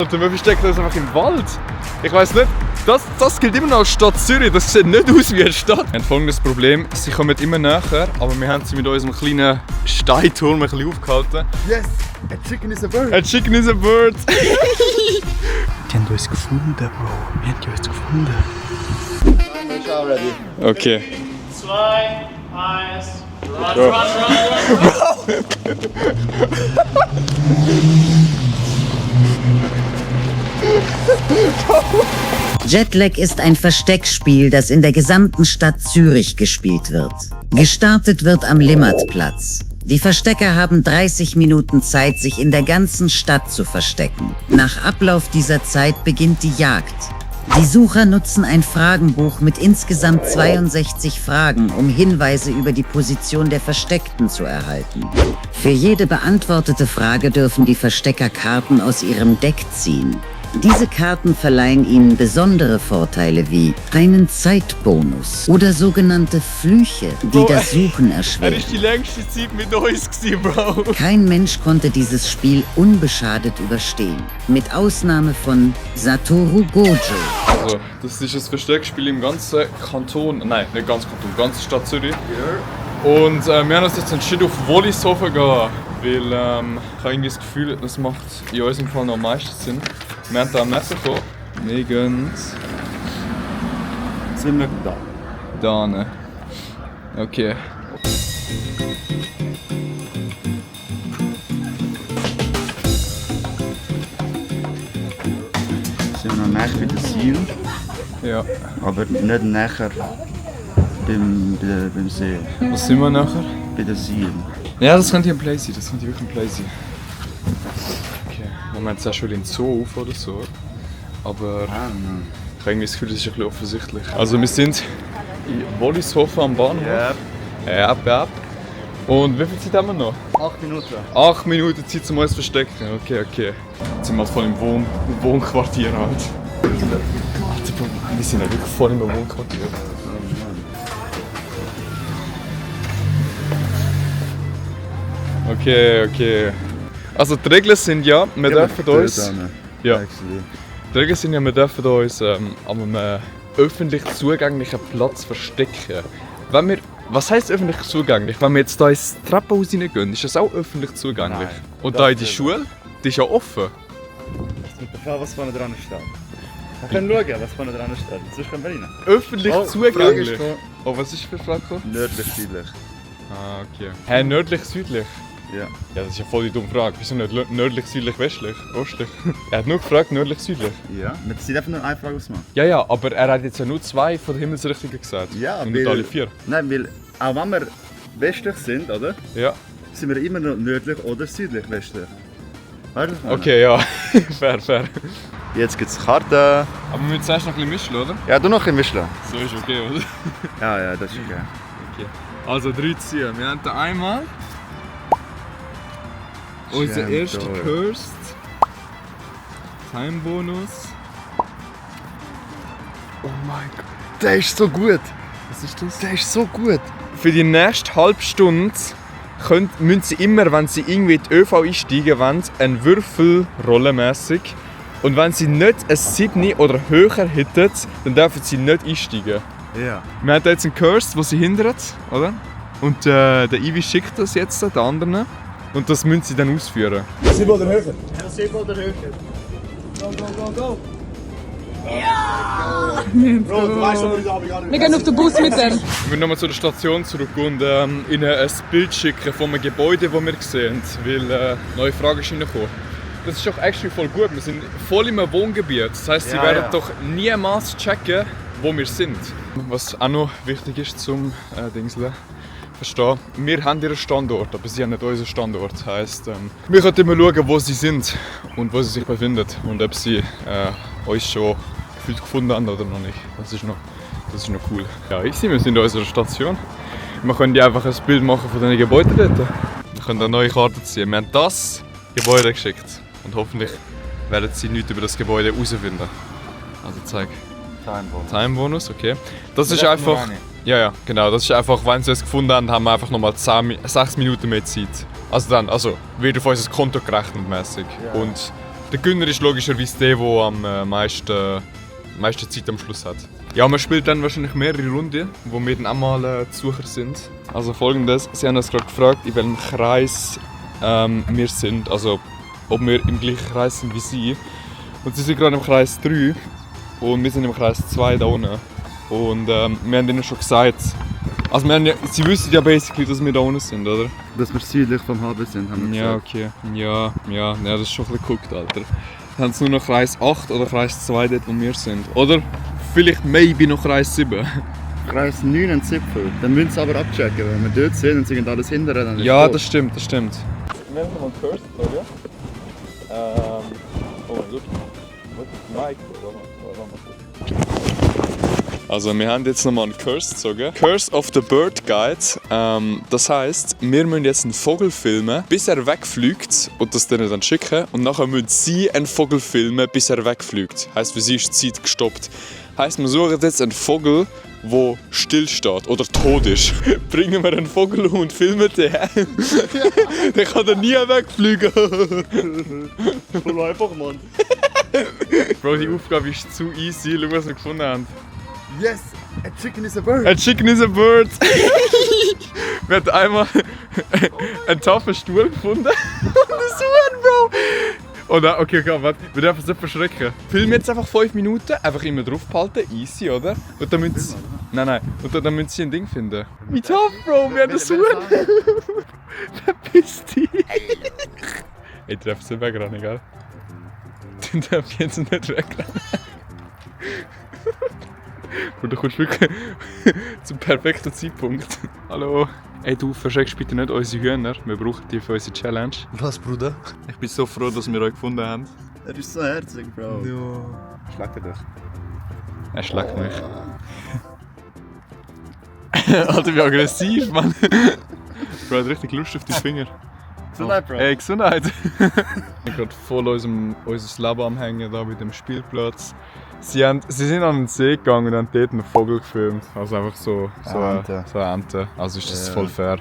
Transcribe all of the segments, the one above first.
Alter, wir verstecken uns einfach im Wald. Ich weiss nicht, das gilt immer noch als Stadt Zürich, das sieht nicht aus wie eine Stadt. Wir haben folgendes Problem, sie kommen immer näher, aber wir haben sie mit unserem kleinen Steinturm ein bisschen aufgehalten. Yes! A chicken is a bird! A chicken is a bird! Wir haben uns gefunden, Bro. Wir haben uns gefunden. Ich auch ready. Okay. 2, 1, run. Jetlag ist ein Versteckspiel, das in der gesamten Stadt Zürich gespielt wird. Gestartet wird am Limmatplatz. Die Verstecker haben 30 Minuten Zeit, sich in der ganzen Stadt zu verstecken. Nach Ablauf dieser Zeit beginnt die Jagd. Die Sucher nutzen ein Fragenbuch mit insgesamt 62 Fragen, um Hinweise über die Position der Versteckten zu erhalten. Für jede beantwortete Frage dürfen die Verstecker Karten aus ihrem Deck ziehen. Diese Karten verleihen ihnen besondere Vorteile wie einen Zeitbonus oder sogenannte Flüche, die das Suchen erschweren. Das war die längste Zeit mit uns, Bro. Kein Mensch konnte dieses Spiel unbeschadet überstehen, mit Ausnahme von Satoru Gojo. Also, das ist ein Versteckspiel im ganzen Kanton, nein, nicht ganz Kanton, ganze Stadt Zürich. Und wir haben uns jetzt entschieden, auf Wollishofen zu gehen, weil ich habe irgendwie das Gefühl, das macht in unserem Fall noch am meisten Sinn. Wir haben hier am Messer gekommen. Wir gehen Sind wir da? da hin. Okay. Sind wir noch näher bei der Ziel, Ja. aber nicht näher beim See. Was sind wir nachher? Bei der Ziel. Ja, das könnte ein Play sein, das könnte wirklich ein Play sein. Okay. Wir haben zwar schon den Zoo auf oder so, aber ich habe irgendwie das Gefühl, das ist ein bisschen offensichtlich. Also wir sind in Wollishofen am Bahnhof. Ja. Und wie viel Zeit haben wir noch? 8 Minuten. 8 Minuten Zeit, um uns zu verstecken. Okay. Jetzt sind wir halt voll im Wohnquartier halt. Alter, Bro, wir sind ja wirklich voll im Wohnquartier. Okay. Also die Regeln sind ja, wir dürfen uns... Ja. Die Regeln sind ja, wir dürfen uns an einem öffentlich zugänglichen Platz verstecken. Wenn wir... Was heisst öffentlich zugänglich? Wenn wir jetzt hier ins Treppenhaus reingehen, ist das auch öffentlich zugänglich? Nein. Und da in die Schule, die ist ja offen. Mit der Frage, was vorne dran steht. Wir können schauen, was vorne dran steht. Sonst können wir rein. Öffentlich Oh, zugänglich? Frage ist Oh, was ist für eine Frage gekommen? Nördlich, südlich. Ah, okay. Hä, nördlich, südlich? Ja. Ja, das ist ja voll die dumme Frage. Wieso nicht nördlich, südlich, westlich, ostlich? Er hat nur gefragt, nördlich, südlich. Ja. Wir sind einfach nur eine Frage ausmachen. Ja, aber er hat jetzt ja nur 2 von den Himmelsrichtungen gesagt. Ja, und nicht alle 4. Nein, weil auch wenn wir westlich sind, oder? Ja. Sind wir immer noch nördlich oder südlich westlich. Weißt du, was ich meine? Okay, ja. fair. Jetzt gibt es Karten. Aber wir müssen zuerst noch ein bisschen mischen, oder? Ja, du noch ein bisschen. So ist okay, oder? Ja, das ist okay. Okay. Also 3 ziehen. Wir haben da einmal unser Schämt erster euch. Cursed. Time-Bonus. Oh mein Gott. Der ist so gut. Was ist das? Der ist so gut. Für die nächste halbe Stunde müssen sie immer, wenn sie irgendwie in die ÖV einsteigen wollen, einen Würfel rollenmässig. Und wenn sie nicht ein 7 oder höher hätten, dann dürfen sie nicht einsteigen. Ja. Wir haben jetzt einen Curse, der sie hindert, oder? Und der Ivi schickt das jetzt den anderen. Und das müssen sie dann ausführen. 7 oder höher. Go. Ja! Bro, du weißt doch, Wir gehen auf den Bus mit dem. Ich will nochmal zu der Station zurück und Ihnen ein Bild schicken von einem Gebäude, das wir sehen, weil neue Fragen sind reingekommen. Das ist doch actually voll gut. Wir sind voll im Wohngebiet. Das heisst, Sie Ja, werden ja. doch niemals checken, wo wir sind. Was auch noch wichtig ist zum Dingseln verstehen, wir haben ihren Standort, aber sie haben nicht unseren Standort. Das heisst, wir können immer schauen, wo sie sind und wo sie sich befinden und ob sie uns schon gefühlt gefunden haben oder noch nicht. Das ist noch cool. Ja, wir sind in unserer Station. Wir können dir einfach ein Bild machen von diesen Gebäuden dort. Wir können eine neue Karte ziehen. Wir haben das Gebäude geschickt und hoffentlich werden sie nichts über das Gebäude herausfinden. Also zeig. Time-Bonus, okay. Das ist einfach... Ja, genau. Das ist einfach, wenn sie es gefunden haben, haben wir einfach nochmal 6 Minuten mehr Zeit. Also wird auf unser Konto gerechnet mäßig. Ja. Und Der Gönner ist logischerweise der, der am meisten Zeit am Schluss hat. Ja, man spielt dann wahrscheinlich mehrere Runden, wo wir dann auch mal Besucher sind. Also folgendes, sie haben uns gerade gefragt, in welchem Kreis wir sind, also ob wir im gleichen Kreis sind wie sie. Und sie sind gerade im Kreis 3 und wir sind im Kreis 2 da unten. Und wir haben ihnen schon gesagt, also sie wissen ja basically, dass wir da unten sind, oder? Dass wir südlich vom Hafen sind, haben wir Ja, gesagt. okay. Ja, das ist schon ein bisschen geguckt, Alter. Dann haben sie nur noch Kreis 8 oder Kreis 2 dort, wo wir sind. Oder vielleicht maybe noch Kreis 7. Kreis 9 und Zipfel. Dann müssen sie aber abchecken, wenn wir dort sind und sie gehen alles hinterher, dann ist Ja, tot. das stimmt. Wir haben mal Cursed, oder? Oh mein Gott. Mike, also wir haben jetzt nochmal einen Curse gezogen. Curse of the Bird Guide. Das heisst, wir müssen jetzt einen Vogel filmen, bis er wegfliegt und das denen dann schicken. Und nachher müssen sie einen Vogel filmen, bis er wegfliegt. Heisst, für sie ist die Zeit gestoppt. Heisst, wir suchen jetzt einen Vogel, der still steht oder tot ist. Bringen wir einen Vogel und filmen den. Dann kann er nie wegfliegen. Voll einfach, Mann. Bro, die Aufgabe ist zu easy. Schau, was wir gefunden haben. Yes! A chicken is a bird! A chicken is a bird! Wir haben einmal einen taffen Stuhl gefunden. Und ein Huhn, Bro! Oder, okay, warte, wir dürfen es nicht verschrecken. Film jetzt einfach 5 Minuten, einfach immer drauf behalten, easy, oder? Und dann müssen sie... Nein. Und dann müssen sie ein Ding finden. Wie tough, Bro! Wir haben ein Huhn! Verpiss dich! Ey, du darfst nicht wegrennen, gell? Du darfst jetzt nicht wegrennen. Und du kommst wirklich zum perfekten Zeitpunkt. Hallo. Ey, du verschreckst bitte nicht unsere Hühner. Wir brauchen die für unsere Challenge. Was, Bruder? Ich bin so froh, dass wir euch gefunden haben. Er ist so herzig, Bro. Ja. Schlag dir dich. Er schlägt mich. Alter, wie aggressiv, Mann. Bro, hat richtig Lust auf die Finger. Gesundheit, Bro. Ey, Gesundheit! Ich bin gerade voll unser Leben am Hängen da mit dem Spielplatz. Sie sind an den See gegangen und haben dort einen Vogel gefilmt. Also einfach so eine Ente. Also ist das voll fair.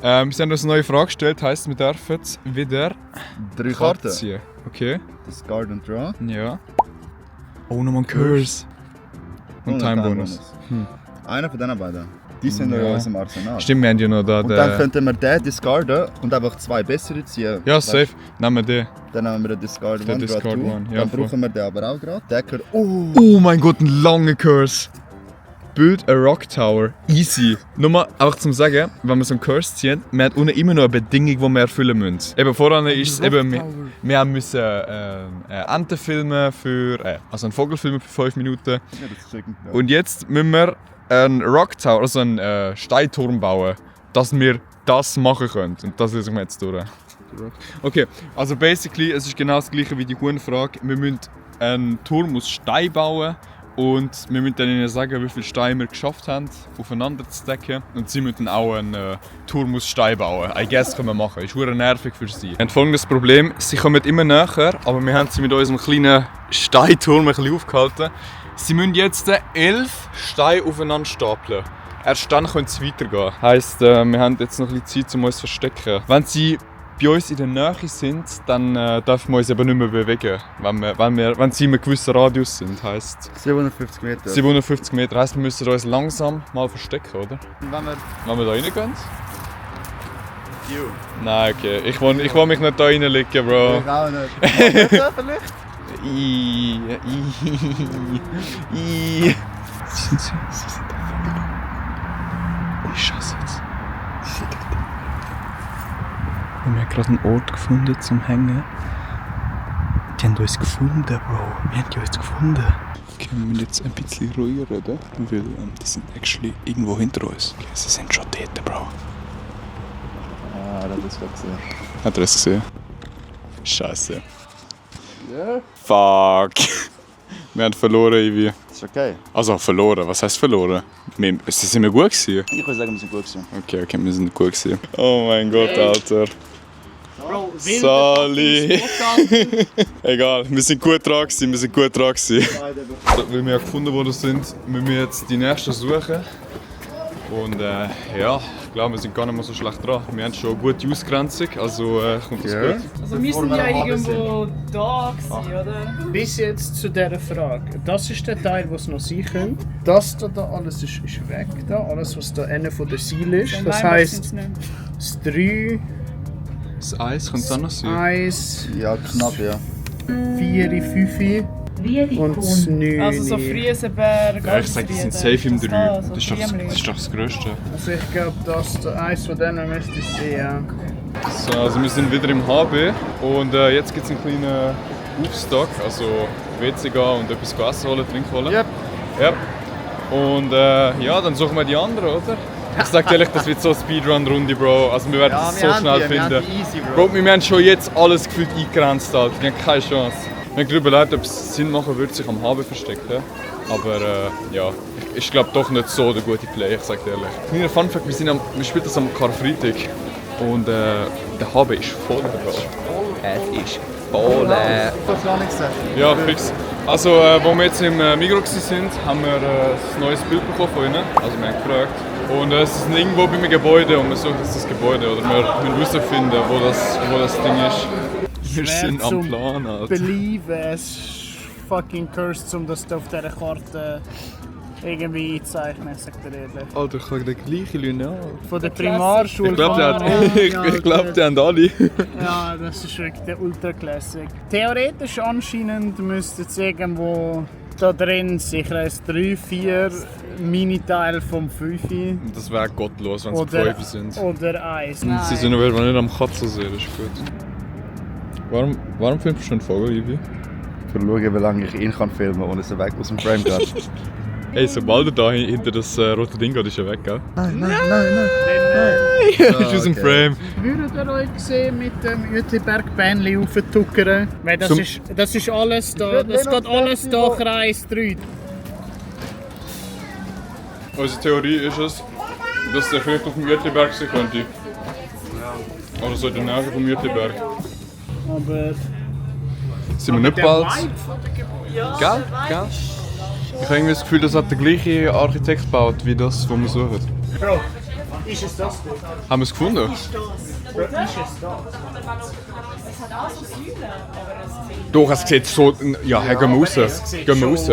Sie haben uns eine neue Frage gestellt, heisst, wir dürfen wieder 3 Karten. ziehen. Okay. Das Guard and Draw. Ja. Oh, nochmal ein Curse. Und Time Bonus. Einer von diesen beiden. Die sind ja in unserem Arsenal. Stimmt, wir haben ja noch da Und dann könnten wir den discarden und einfach 2 bessere ziehen. Ja, safe. Nehmen wir den. Dann nehmen wir den Discard Den One Discard gerade One, zu. ja, Dann voll. brauchen wir den aber auch gerade. Der gehört... Oh mein Gott, ein langer Curse. Build a Rock Tower. Easy. Nur einfach zum Sagen, wenn wir so einen Curse ziehen, wir haben unten immer noch eine Bedingung, die wir erfüllen müssen. Eben voran ist es eben, wir müssen Enten filmen also einen Vogel filmen für 5 Minuten. Ja, das ist Chicken. Ja. Und jetzt müssen wir einen Rock Tower, also einen Steinturm bauen, dass wir das machen können. Und das lesen wir jetzt durch. Okay, also basically, es ist genau das gleiche wie die Huhnfrage. Wir müssen einen Turm aus Stein bauen und wir müssen dann ihnen sagen, wie viele Steine wir geschafft haben, aufeinander zu decken. Und sie müssen auch einen Turm aus Stein bauen. I guess können wir machen. Ist verdammt nervig für sie. Wir haben folgendes Problem: Sie kommen immer näher, aber wir haben sie mit unserem kleinen Steinturm ein bisschen aufgehalten. Sie müssen jetzt 11 Steine aufeinander stapeln. Erst dann können sie weitergehen. Heisst, wir haben jetzt noch ein bisschen Zeit, um uns zu verstecken. Wenn sie bei uns in der Nähe sind, dann dürfen wir uns eben nicht mehr bewegen. Wenn sie in einem gewissen Radius sind, heisst 750 Meter. 750 Meter. Heisst, wir müssen uns langsam mal verstecken, oder? Wenn wir... Wenn wir da reingehen? Nein, okay. Ich will mich nicht da reinlegen, Bro. Ich auch nicht. Ja, vielleicht. Sie sind da. Ich hasse jetzt. Wir haben gerade einen Ort gefunden zum Hängen. Die haben uns gefunden, Bro. Wir haben uns gefunden. Okay, wir müssen jetzt ein bisschen ruhiger reden, weil die sind actually irgendwo hinter uns. Okay, sie sind schon dort, Bro. Ah, das ist gerade gesehen. Hat er es gesehen? Scheiße. Ja. Fuck. Wir haben verloren, Ivy. Das ist okay. Also verloren, was heisst verloren? Sind wir gut gewesen? Ich würde sagen, wir sind gut gewesen. Okay, wir sind gut gewesen. Oh mein Gott, Alter. Bro, Sali. Egal, wir sind gut dran gewesen, Weil wir gefunden worden sind, müssen wir jetzt die nächsten suchen. Und ja, ich glaube, wir sind gar nicht mal so schlecht dran. Wir haben schon eine gute Ausgrenzung, also kommt das Ja. gut. Also wir sind ja irgendwo da gewesen, oder? Bis jetzt zu dieser Frage. Das ist der Teil, was noch sein können. Das da alles ist weg. Da. Alles, was da Ende von der Seil ist. Das heisst, das 3, Das Eis könnte es auch noch sein. 1, Ja, knapp, ja. 4, 5 und das 9. Also so Friesenberg, Ja, ich sage, die sind safe im 3. Das Das ist doch das Größte. Also ich glaube, das da eins von denen müsste ich sehen. So, also wir sind wieder im HB und jetzt gibt es einen kleinen Aufstock, also WC gehen und etwas essen holen, Trink holen. Yep. Yep. Und ja, dann suchen wir die anderen, oder? Ich sag dir ehrlich, das wird so eine Speedrun-Runde, Bro. Also wir werden es so schnell finden. easy, Bro, wir haben schon jetzt alles gefühlt eingegrenzt, Alter. Wir haben keine Chance. Wir haben darüber überlegt, ob es Sinn machen würde, sich am HB verstecken. Aber ja, ich glaube doch nicht so der gute Play, ich sag dir ehrlich. Kleiner Funfact, wir spielen das am Karfreitag. Und der HB ist voll, Bro. Es ist voll. Das gar nichts gesagt. Ja, fix. Also, wo wir jetzt im Migros sind, haben wir ein neues Bild bekommen von ihnen. Also, wir haben gefragt. Und es ist irgendwo bei einem Gebäude und wir suchen jetzt das Gebäude. Oder wir müssen herausfinden, wo das Ding ist. Wir sind am Plan, Alter. Believe es ist fucking cursed, um das auf dieser Karte irgendwie einzeichnen, ich sag dir ehrlich. Alter, ich habe den gleichen Lineal. Von der Primarschule. Ich glaube, von- die haben alle. Ja, das ist wirklich der Ultra-Classic. Theoretisch anscheinend müsste es irgendwo da drin sicher ein 3-4 Miniteil vom 5 Das wäre gottlos, wenn sie oder, 5 sind. oder 1. Sie sind aber nicht am Katzen sehen, das ist gut. Warum filmst du einen Vogel, Ivi? Für schauen, wie lange ich ihn kann filmen ohne dass er weg aus dem Frame geht. Hey, sobald er da hinter das rote Ding geht, ist er weg, gell? Nein. Ist aus dem okay. Frame. Würdet ihr euch sehen mit dem Uetliberg-Bähnli auftuckern? Weil das ist alles da, das geht alles da Kreis 3. Unsere Theorie ist es, dass der vielleicht auf dem Uetliberg sein könnte. Oder so in der Nähe vom Uetliberg. Aber Sind wir nicht der bald? Vibe von der Gebäude. Gell? Ich habe irgendwie das Gefühl, das hat der gleiche Architekt gebaut wie das, was wir suchen. Bro, ist es das denn? Haben wir es gefunden? Bro, ist es das? Doch, es sieht so. Ja, hey, gehen wir raus. Gehen wir raus.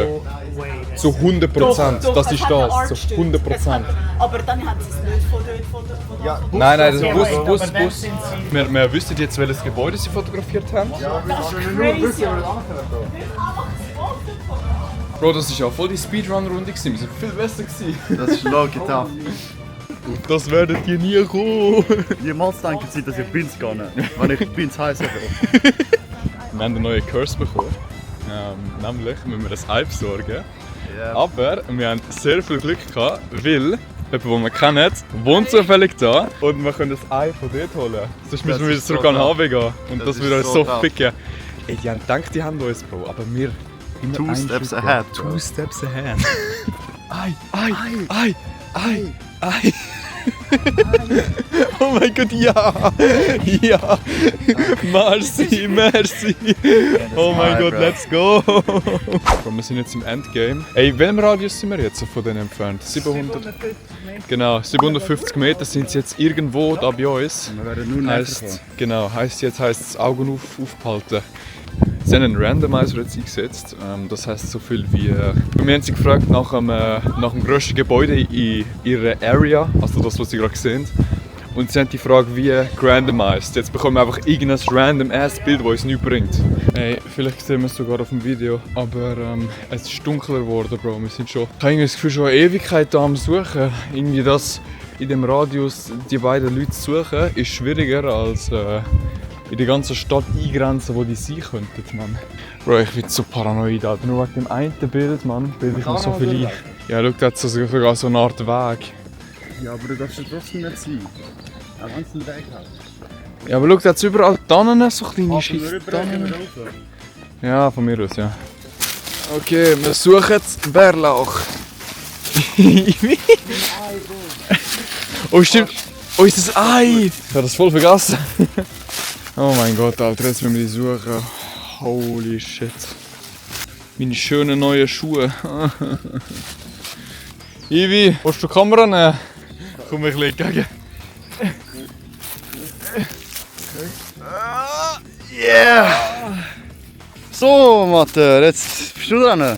Zu 100%. Das ist das. Zu 100%. Aber dann haben sie es nicht von dort. Nein, das Ja, Bus, aber Bus, dann Bus. sind Wir wissen jetzt, welches Gebäude sie fotografiert haben. Das ist crazy. Bro, das war ja voll die Speedrun-Runde. Wir sind viel besser gewesen. Das ist low getan. Das werdet ihr nie kommen. Niemals denken Sie, dass ich Pins gehe, wenn ich Pins heiße. Wir haben einen neuen Curse bekommen. Nämlich müssen wir das Ei besorgen. Ja. Aber wir haben sehr viel Glück gehabt, weil jemand, den wir kennen, wohnt zufällig da und wir können das Ei von dort holen. Sonst müssen wir wieder ist zurück so an den tough. HW gehen. Und Das das ist würde uns so so tough. ficken. Ey, die haben gedacht, die haben uns, Bro, aber wir... immer 2 einen steps Schritt ahead, gehen. bro. 2 steps ahead. Ei. Oh mein Gott, ja! Ja! Merci! Oh mein Ei, Gott, bro. let's go! Bro, wir sind jetzt im Endgame. Ey, welchem Radius sind wir jetzt von denen entfernt? 700? Genau, 750 Meter sind sie jetzt irgendwo da bei uns. Wir werden nur näher Heisst, genau, heisst es Augen aufbehalten. Sie haben einen Randomizer jetzt eingesetzt. Das heisst so viel wie... wir haben sie gefragt nach dem grössten Gebäude in ihrer Area, also das, was sie gerade sehen. Und sie haben die Frage wie gerandomized. Jetzt bekommen wir einfach irgendein random ass Bild, das uns nichts bringt. Hey, vielleicht sehen wir es sogar auf dem Video, aber es ist dunkler geworden, Bro. Wir sind schon... Ich habe irgendwie das Gefühl, schon eine Ewigkeit da am Suchen. Irgendwie das in dem Radius die beiden Leute zu suchen, ist schwieriger als... in die ganze Stadt eingrenzen, wo die sein könnten, Mann. Bro, ich bin so paranoid, Alter. Nur wegen dem einen Bild, Mann, bilde ich mir so viel ein. Ja, schau, da hat sogar so eine Art Weg. Ja, aber du darfst ja trotzdem nicht sein. Auch wenn es einen Weg hat. Ja, aber schau, da hat überall Tannen, so kleine Von Scheiß mir Tannen. rauf. Ja, von mir aus, ja. Okay, wir suchen jetzt Bärlauch. Oh, stimmt. Oh, ist das Ei? Ich habe das voll vergessen. Oh mein Gott, Alter, jetzt müssen wir die suchen. Holy shit. Meine schönen neuen Schuhe. Ivi, willst du die Kamera nehmen? Komm, ich leg gegen. Yeah! So, Mathe, jetzt bist du dran. Ah,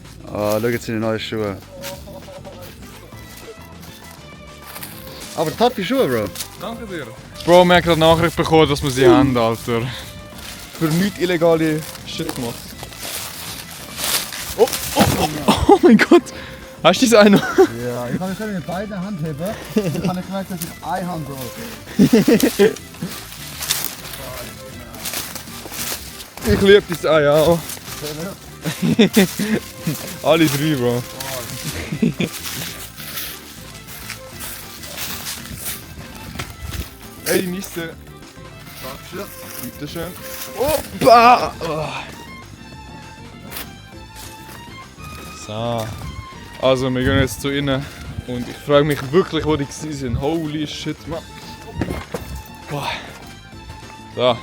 schau jetzt in die neuen Schuhe. Aber toppe Schuhe, Bro. Danke dir. Bro, wir haben gerade Nachricht bekommen, dass wir sie haben, Alter. Für nichts illegale Shit gemacht. Oh mein Gott! Hast du das auch noch? Ja, ich kann es mit beiden Hand heben. Ich kann nicht merken, dass ich eine Hand brauche. Ich liebe das Ei auch. Alle drei, Bro. Hey, die nächste. Dankeschön. Bitteschön. Opa! So. Also, wir gehen jetzt zu innen. Und ich frage mich wirklich, wo die sind. Holy shit, man. Boah. So.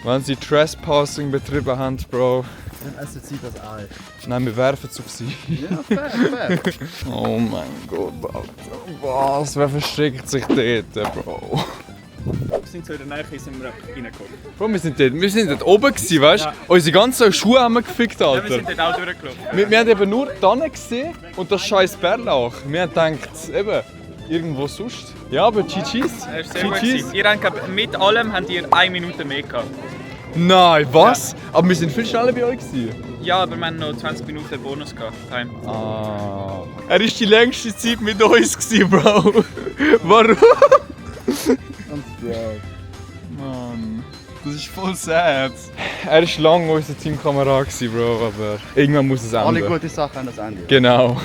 Wenn sie Trespassing betrieben haben, Bro. Dann essen sie das Ei. Nein, wir werfen es auf sie. Ja, fair. Oh mein Gott, Alter. Was? Wer versteckt sich dort, Bro? Wir sind so in der Nähe, sind wir reingekommen. Bro, wir sind dort oben gewesen, weißt du? Ja. Unsere ganzen Schuhe haben wir gefickt, Ja, wir Alter. sind dort auch durchgelaufen. Wir haben eben nur dann gesehen und das scheiß Bärlauch. Wir haben gedacht, eben, irgendwo sonst. Ja, aber GG's. Das war sehr gut. gewesen. Ihr habt, glaub, mit allem habt ihr 1 Minute mehr gehabt. Nein, was? Aber wir sind viel schneller bei euch gewesen. Ja, aber wir haben noch 20 Minuten Bonus gehabt. Time. Ah. Er war die längste Zeit mit uns gewesen, Bro. Warum? Mann, das ist voll sad. Er war lange unser Teamkamerad gewesen, Bro, aber irgendwann muss es enden. Alle gute Sachen haben das Ende. Genau.